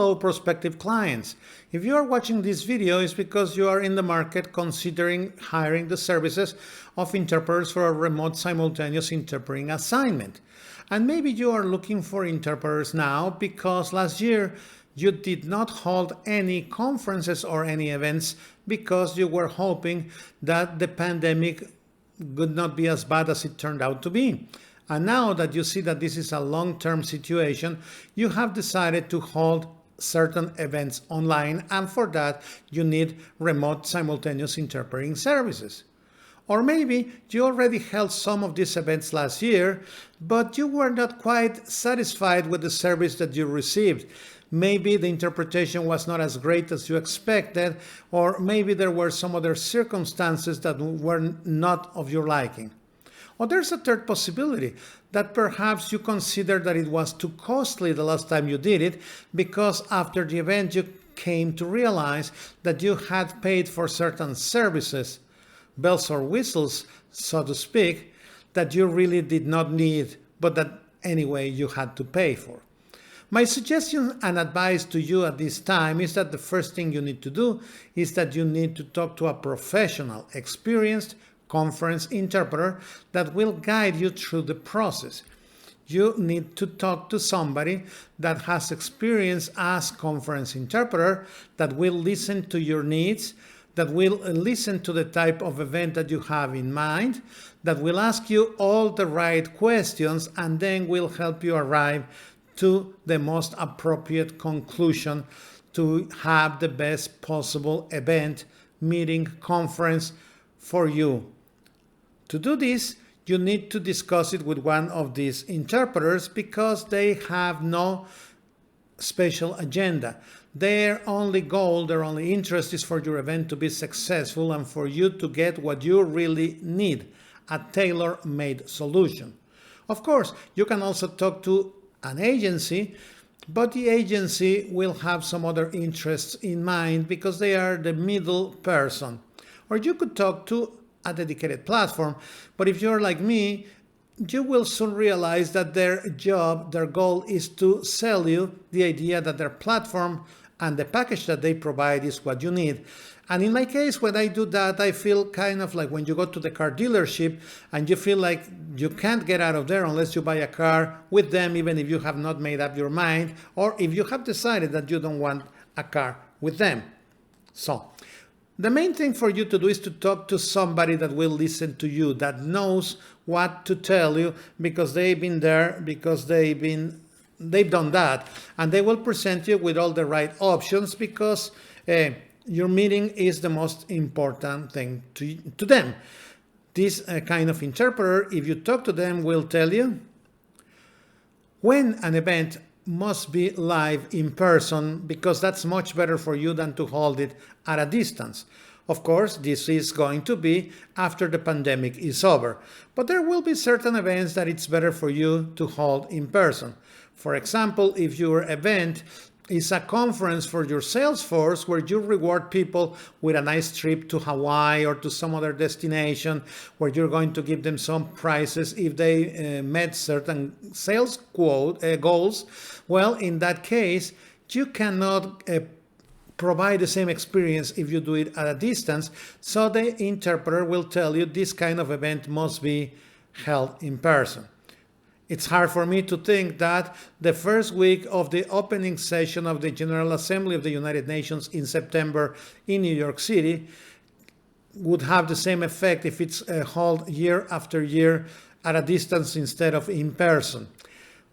Hello, prospective clients. If you are watching this video, it's because you are in the market considering hiring the services of interpreters for a remote simultaneous interpreting assignment. And maybe you are looking for interpreters now because last year you did not hold any conferences or any events because you were hoping that the pandemic would not be as bad as it turned out to be. And now that you see that this is a long-term situation, you have decided to hold certain events online, and for that you need remote simultaneous interpreting services. Or maybe you already held some of these events last year, but you were not quite satisfied with the service that you received. Maybe the interpretation was not as great as you expected, or maybe there were some other circumstances that were not of your liking. Or there's a third possibility, that perhaps you consider that it was too costly the last time you did it, because after the event you came to realize that you had paid for certain services, bells or whistles, so to speak, that you really did not need, but that anyway you had to pay for. My suggestion and advice to you at this time is that the first thing you need to do is that you need to talk to a professional, experienced conference interpreter that will guide you through the process. You need to talk to somebody that has experience as conference interpreter, that will listen to your needs, that will listen to the type of event that you have in mind, that will ask you all the right questions, and then will help you arrive to the most appropriate conclusion to have the best possible event, meeting, conference for you. To do this, you need to discuss it with one of these interpreters because they have no special agenda. Their only goal, their only interest is for your event to be successful and for you to get what you really need, a tailor-made solution. Of course, you can also talk to an agency, but the agency will have some other interests in mind because they are the middle person. Or you could talk to a dedicated platform, but if you're like me, you will soon realize that their job, their goal is to sell you the idea that their platform and the package that they provide is what you need. And in my case, when I do that, I feel kind of like when you go to the car dealership and you feel like you can't get out of there unless you buy a car with them, even if you have not made up your mind, or if you have decided that you don't want a car with them. So the main thing for you to do is to talk to somebody that will listen to you, that knows what to tell you because they've been there, because they've done that, and they will present you with all the right options because your meeting is the most important thing to them. This kind of interpreter, if you talk to them, will tell you when an event must be live in person because that's much better for you than to hold it at a distance. Of course, this is going to be after the pandemic is over, but there will be certain events that it's better for you to hold in person. For example, if your event is a conference for your sales force where you reward people with a nice trip to Hawaii or to some other destination where you're going to give them some prizes if they met certain sales goals, well, in that case, you cannot provide the same experience if you do it at a distance. So the interpreter will tell you this kind of event must be held in person. It's hard for me to think that the first week of the opening session of the General Assembly of the United Nations in September in New York City would have the same effect if it's held year after year at a distance instead of in person.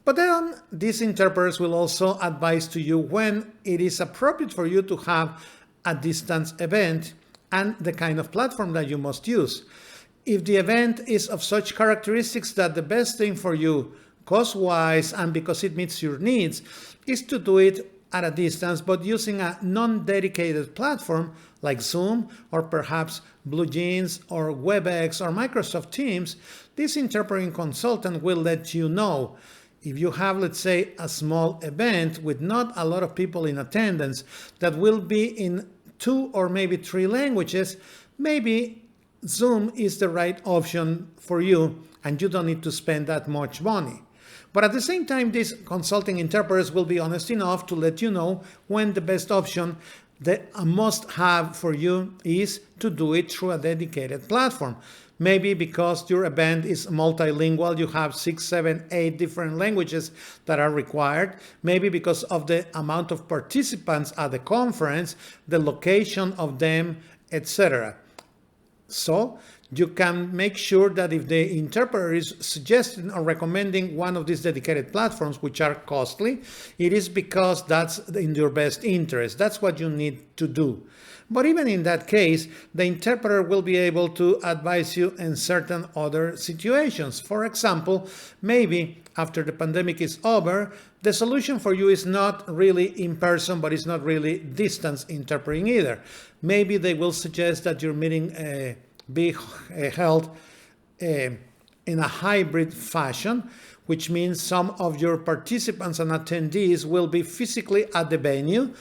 But then these interpreters will also advise to you when it is appropriate for you to have a distance event and the kind of platform that you must use. If the event is of such characteristics that the best thing for you, cost-wise and because it meets your needs, is to do it at a distance, but using a non-dedicated platform like Zoom or perhaps BlueJeans or WebEx or Microsoft Teams, this interpreting consultant will let you know. If you have, let's say, a small event with not a lot of people in attendance that will be in 2 or maybe 3 languages, maybe Zoom is the right option for you and you don't need to spend that much money. But at the same time, these consulting interpreters will be honest enough to let you know when the best option, the must have for you, is to do it through a dedicated platform. Maybe because your event is multilingual, you have 6, 7, 8 different languages that are required. Maybe because of the amount of participants at the conference, the location of them, etc. So you can make sure that if the interpreter is suggesting or recommending one of these dedicated platforms, which are costly, it is because that's in your best interest. That's what you need to do. But even in that case, the interpreter will be able to advise you in certain other situations. For example, maybe after the pandemic is over, the solution for you is not really in person, but it's not really distance interpreting either. Maybe they will suggest that your meeting be held in a hybrid fashion, which means some of your participants and attendees will be physically at the venue,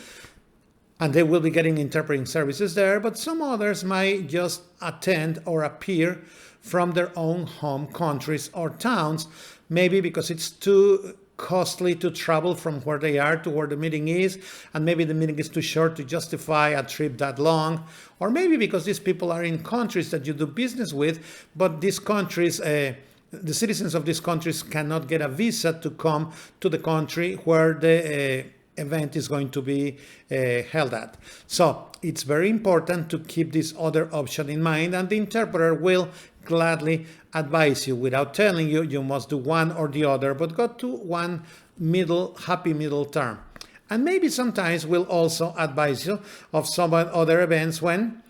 and they will be getting interpreting services there, but some others might just attend or appear from their own home countries or towns, maybe because it's too costly to travel from where they are to where the meeting is, and maybe the meeting is too short to justify a trip that long, or maybe because these people are in countries that you do business with, but these countries, the citizens of these countries cannot get a visa to come to the country where the event is going to be held at. So it's very important to keep this other option in mind, and the interpreter will gladly advise you without telling you you must do one or the other, but go to one happy middle term. And maybe sometimes we'll also advise you of some other events when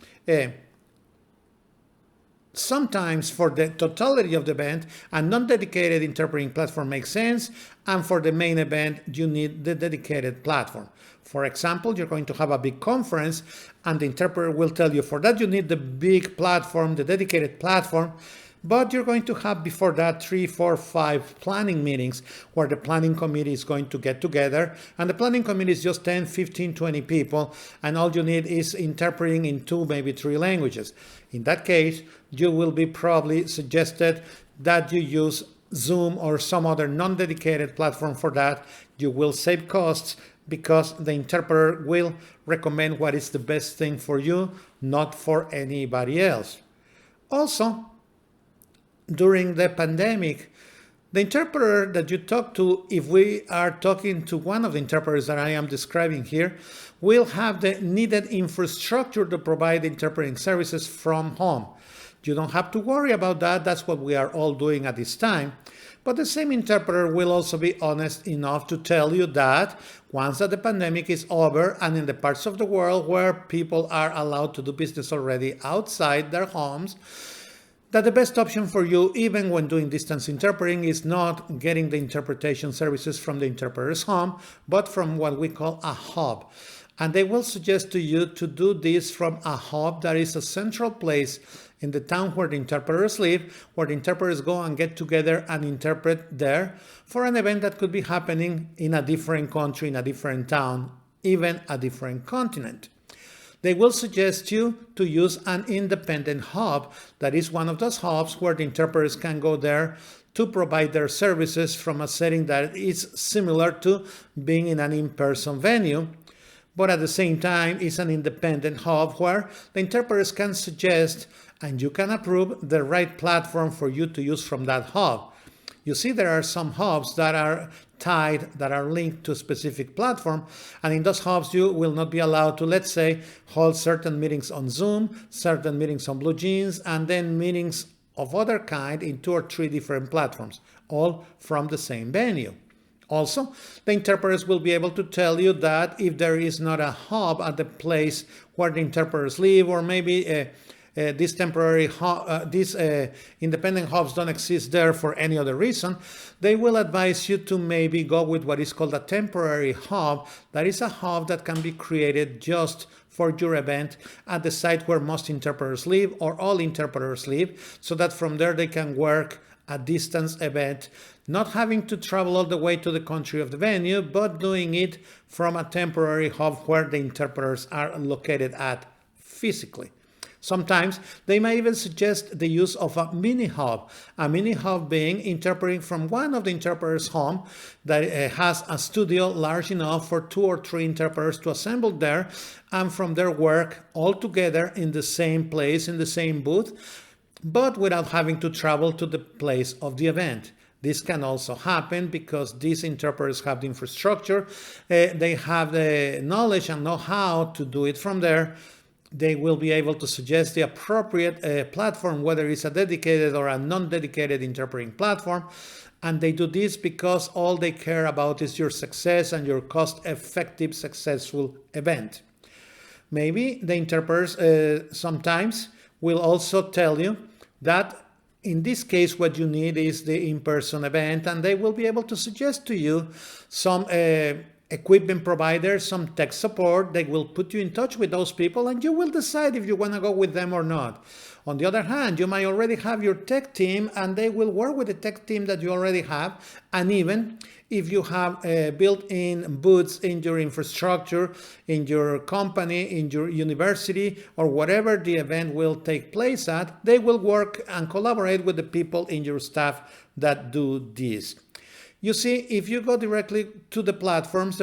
sometimes for the totality of the event, a non-dedicated interpreting platform makes sense, and for the main event, you need the dedicated platform. For example, you're going to have a big conference, and the interpreter will tell you for that you need the big platform, the dedicated platform, but you're going to have before that 3, 4, 5 planning meetings where the planning committee is going to get together, and the planning committee is just 10, 15, 20 people, and all you need is interpreting in 2, maybe 3 languages. In that case, you will be probably suggested that you use Zoom or some other non-dedicated platform for that. You will save costs because the interpreter will recommend what is the best thing for you, not for anybody else. Also, during the pandemic, the interpreter that you talk to, if we are talking to one of the interpreters that I am describing here, will have the needed infrastructure to provide interpreting services from home. You don't have to worry about that. That's what we are all doing at this time. But the same interpreter will also be honest enough to tell you that once that the pandemic is over, and in the parts of the world where people are allowed to do business already outside their homes, that the best option for you, even when doing distance interpreting, is not getting the interpretation services from the interpreter's home, but from what we call a hub. And they will suggest to you to do this from a hub that is a central place in the town where the interpreters live, where the interpreters go and get together and interpret there for an event that could be happening in a different country, in a different town, even a different continent. They will suggest you to use an independent hub, that is one of those hubs where the interpreters can go there to provide their services from a setting that is similar to being in an in-person venue, but at the same time is an independent hub where the interpreters can suggest and you can approve the right platform for you to use from that hub. You see, there are some hubs that are tied, that are linked to a specific platform, and in those hubs you will not be allowed to, let's say, hold certain meetings on Zoom, certain meetings on Blue Jeans, and then meetings of other kind in 2 or 3 different platforms, all from the same venue. Also, the interpreters will be able to tell you that if there is not a hub at the place where the interpreters live, or maybe these independent hubs don't exist there for any other reason, they will advise you to maybe go with what is called a temporary hub. That is a hub that can be created just for your event at the site where most interpreters live or all interpreters live, so that from there they can work a distance event, not having to travel all the way to the country of the venue, but doing it from a temporary hub where the interpreters are located at physically. Sometimes they may even suggest the use of a mini hub. A mini hub being interpreting from one of the interpreters' home that has a studio large enough for 2 or 3 interpreters to assemble there, and from their work all together in the same place, in the same booth, but without having to travel to the place of the event. This can also happen because these interpreters have the infrastructure, they have the knowledge and know-how to do it from there. They will be able to suggest the appropriate platform, whether it's a dedicated or a non-dedicated interpreting platform. And they do this because all they care about is your success and your cost-effective, successful event. Maybe the interpreters sometimes will also tell you that in this case, what you need is the in-person event, and they will be able to suggest to you some equipment providers, some tech support. They will put you in touch with those people, and you will decide if you want to go with them or not. On the other hand, you might already have your tech team, and they will work with the tech team that you already have. And even if you have built-in booths in your infrastructure, in your company, in your university, or whatever the event will take place at, they will work and collaborate with the people in your staff that do this. You see, if you go directly to the platforms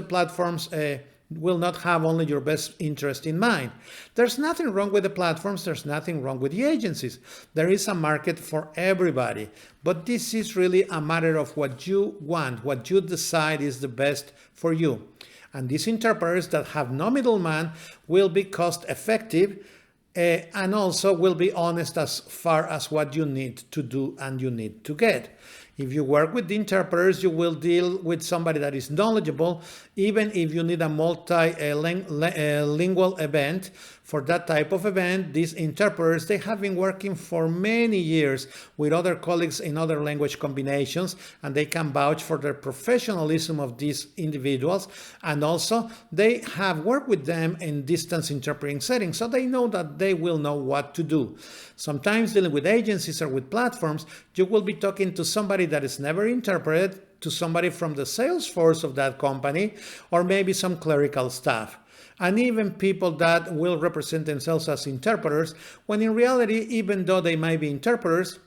will not have only your best interest in mind. There's nothing wrong with the platforms, there's nothing wrong with the agencies. There is a market for everybody, but this is really a matter of what you want, what you decide is the best for you. And these interpreters that have no middleman will be cost effective and also will be honest as far as what you need to do and you need to get. If you work with the interpreters, you will deal with somebody that is knowledgeable, even if you need a multilingual event. For that type of event, these interpreters, they have been working for many years with other colleagues in other language combinations, and they can vouch for the professionalism of these individuals. And also, they have worked with them in distance interpreting settings, so they know that they will know what to do. Sometimes dealing with agencies or with platforms, you will be talking to somebody that is never interpreted, to somebody from the sales force of that company, or maybe some clerical staff. And even people that will represent themselves as interpreters, when in reality, even though they might be interpreters,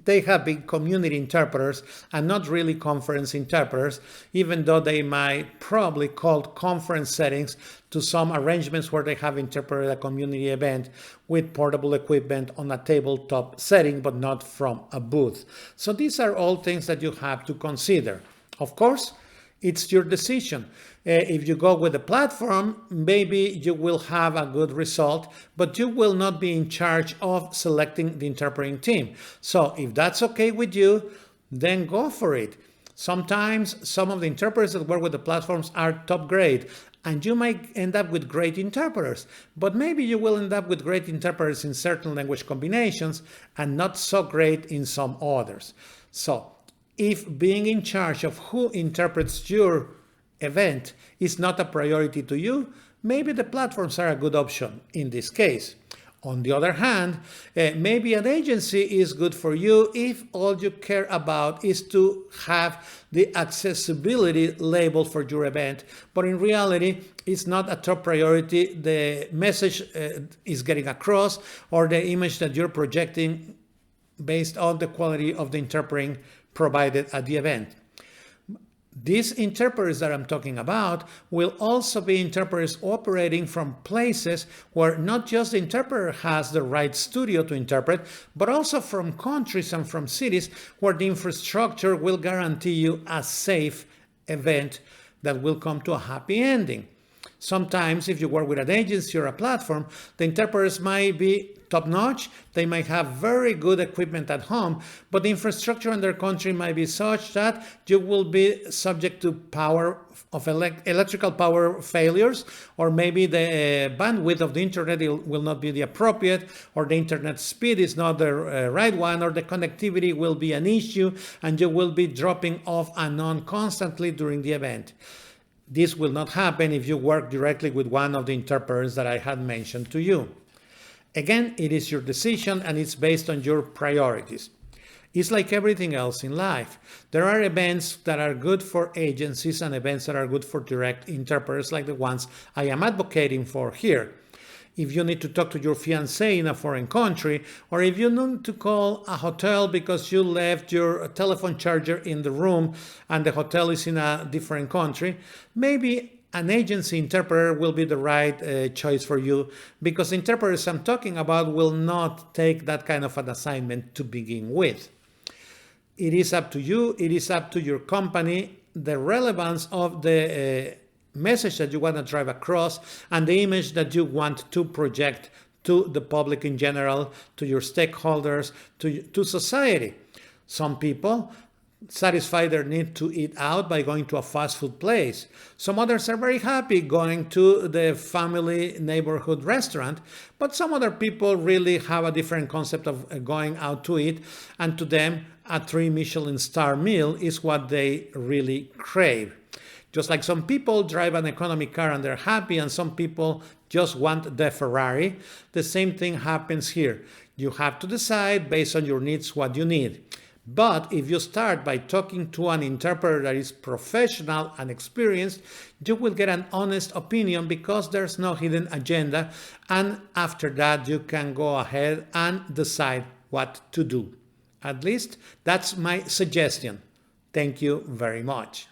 they have been community interpreters and not really conference interpreters, even though they might probably call conference settings to some arrangements where they have interpreted a community event with portable equipment on a tabletop setting, but not from a booth. So these are all things that you have to consider. Of course, it's your decision. If you go with a platform, maybe you will have a good result, but you will not be in charge of selecting the interpreting team. So if that's okay with you, then go for it. Sometimes some of the interpreters that work with the platforms are top grade, and you might end up with great interpreters, but maybe you will end up with great interpreters in certain language combinations and not so great in some others. So if being in charge of who interprets your event is not a priority to you, maybe the platforms are a good option in this case. On the other hand, maybe an agency is good for you if all you care about is to have the accessibility label for your event, but in reality, it's not a top priority. The message is getting across, or the image that you're projecting based on the quality of the interpreting provided at the event. These interpreters that I'm talking about will also be interpreters operating from places where not just the interpreter has the right studio to interpret, but also from countries and from cities where the infrastructure will guarantee you a safe event that will come to a happy ending. Sometimes if you work with an agency or a platform, the interpreters might be top-notch, they might have very good equipment at home, but the infrastructure in their country might be such that you will be subject to electrical power failures, or maybe the bandwidth of the internet will not be the appropriate, or the internet speed is not the right one, or the connectivity will be an issue, and you will be dropping off and on constantly during the event. This will not happen if you work directly with one of the interpreters that I had mentioned to you. Again, it is your decision and it's based on your priorities. It's like everything else in life. There are events that are good for agencies and events that are good for direct interpreters, like the ones I am advocating for here. if you need to talk to your fiancé in a foreign country, or if you need to call a hotel because you left your telephone charger in the room and the hotel is in a different country, maybe an agency interpreter will be the right choice for you, because interpreters I'm talking about will not take that kind of an assignment to begin with. It is up to you, it is up to your company, the relevance of the message that you want to drive across and the image that you want to project to the public in general, to your stakeholders, to society. Some people satisfy their need to eat out by going to a fast food place. Some others are very happy going to the family neighborhood restaurant, but some other people really have a different concept of going out to eat, and to them a 3 Michelin star meal is what they really crave. Just like some people drive an economy car and they're happy, and some people just want the Ferrari, the same thing happens here. You have to decide based on your needs what you need. But if you start by talking to an interpreter that is professional and experienced, you will get an honest opinion because there's no hidden agenda. And after that, you can go ahead and decide what to do. At least that's my suggestion. Thank you very much.